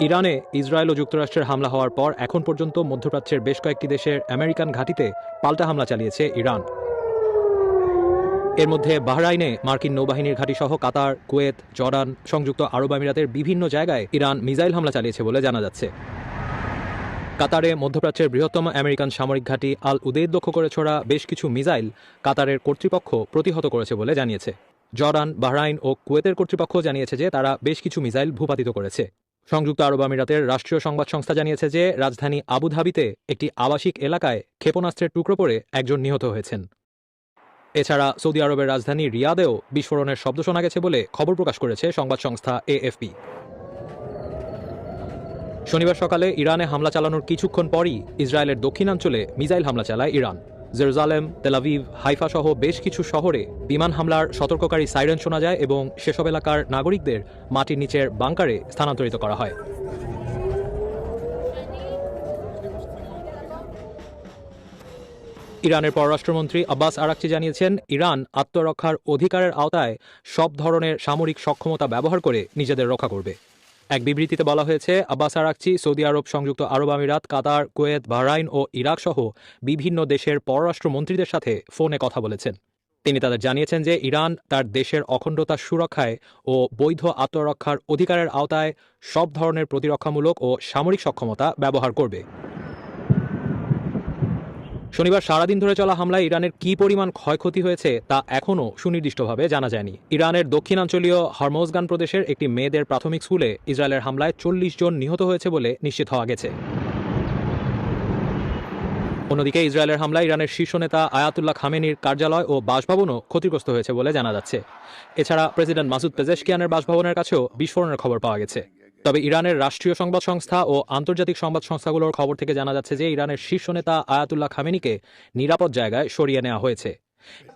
ইরানে ইসরায়েল ও যুক্তরাষ্ট্রের হামলা হওয়ার পর এখন পর্যন্ত মধ্যপ্রাচ্যের বেশ কয়েকটি দেশের আমেরিকান ঘাঁটিতে পাল্টা হামলা চালিয়েছে ইরান। এর মধ্যে বাহরাইনে মার্কিন নৌবাহিনীর ঘাঁটি সহ কাতার, কুয়েত, জর্ডান, সংযুক্ত আরব আমিরাতের বিভিন্ন জায়গায় ইরান মিসাইল হামলা চালিয়েছে বলে জানা যাচ্ছে। কাতারে মধ্যপ্রাচ্যের বৃহত্তম আমেরিকান সামরিক ঘাঁটি আল উদেইদ লক্ষ্য করে ছোড়া বেশ কিছু মিসাইল কাতারের কর্তৃপক্ষ প্রতিহত করেছে বলে জানিয়েছে। জর্ডান, বাহরাইন ও কুয়েতের কর্তৃপক্ষ জানিয়েছে যে তারা বেশ কিছু মিসাইল ভূপাতিত করেছে। সংযুক্ত আরব আমিরাতের রাষ্ট্রীয় সংবাদ সংস্থা জানিয়েছে যে রাজধানী আবুধাবিতে একটি আবাসিক এলাকায় ক্ষেপণাস্ত্রের টুকরো পড়ে একজন নিহত হয়েছেন। এছাড়া সৌদি আরবের রাজধানী রিয়াদেও বিস্ফোরণের শব্দ শোনা গেছে বলে খবর প্রকাশ করেছে সংবাদ সংস্থা এএফপি। শনিবার সকালে ইরানে হামলা চালানোর কিছুক্ষণ পরই ইসরায়েলের দক্ষিণাঞ্চলে মিসাইল হামলা চালায় ইরান। জেরুজালেম, তেলাভিভ, হাইফা সহ বেশ কিছু শহরে বিমান হামলার সতর্ককারী সাইরেন শোনা যায় এবং সেসব এলাকার নাগরিকদের মাটির নিচের বাংকারে স্থানান্তরিত করা হয়। ইরানের পররাষ্ট্রমন্ত্রী আব্বাস আরাকচি জানিয়েছেন, ইরান আত্মরক্ষার অধিকারের আওতায় সব ধরনের সামরিক সক্ষমতা ব্যবহার করে নিজেদের রক্ষা করবে। এক বিবৃতিতে বলা হয়েছে, আব্বাস আরাকচি সৌদি আরব, সংযুক্ত আরব আমিরাত, কাতার, কুয়েত, বাহরাইন ও ইরাক সহ বিভিন্ন দেশের পররাষ্ট্রমন্ত্রীদের সাথে ফোনে কথা বলেছেন। তিনি তাদের জানিয়েছেন যে ইরান তার দেশের অখণ্ডতা সুরক্ষায় ও বৈধ আত্মরক্ষার অধিকারের আওতায় সব ধরনের প্রতিরক্ষামূলক ও সামরিক সক্ষমতা ব্যবহার করবে। শনিবার সারাদিন ধরে চলা হামলায় ইরানের কী পরিমাণ ক্ষয়ক্ষতি হয়েছে তা এখনও সুনির্দিষ্টভাবে জানা যায়নি। ইরানের দক্ষিণাঞ্চলীয় হরমোজগান প্রদেশের একটি মেয়েদের প্রাথমিক স্কুলে ইসরায়েলের হামলায় 40 জন নিহত হয়েছে বলে নিশ্চিত হওয়া গেছে। অন্যদিকে ইসরায়েলের হামলায় ইরানের শীর্ষ নেতা আয়াতুল্লাহ খামেনির কার্যালয় ও বাসভবনও ক্ষতিগ্রস্ত হয়েছে বলে জানা যাচ্ছে। এছাড়া প্রেসিডেন্ট মাসুদ পেজেশকিয়ানের বাসভবনের কাছেও বিস্ফোরণের খবর পাওয়া গেছে। তবে ইরানের রাষ্ট্রীয় সংবাদ সংস্থা ও আন্তর্জাতিক সংবাদ সংস্থাগুলোর খবর থেকে জানা যাচ্ছে যে ইরানের শীর্ষ নেতা আয়াতুল্লাহ খামেনিকে নিরাপদ জায়গায় সরিয়ে নেওয়া হয়েছে।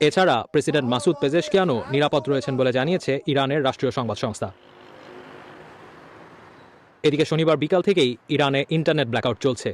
এছাড়া প্রেসিডেন্ট মাসুদ পেজেশকিয়ানও নিরাপদ রয়েছেন বলে জানিয়েছে ইরানের রাষ্ট্রীয় সংবাদ সংস্থা। এদিকে শনিবার বিকাল থেকেই ইরানে ইন্টারনেট ব্ল্যাকআউট চলছে।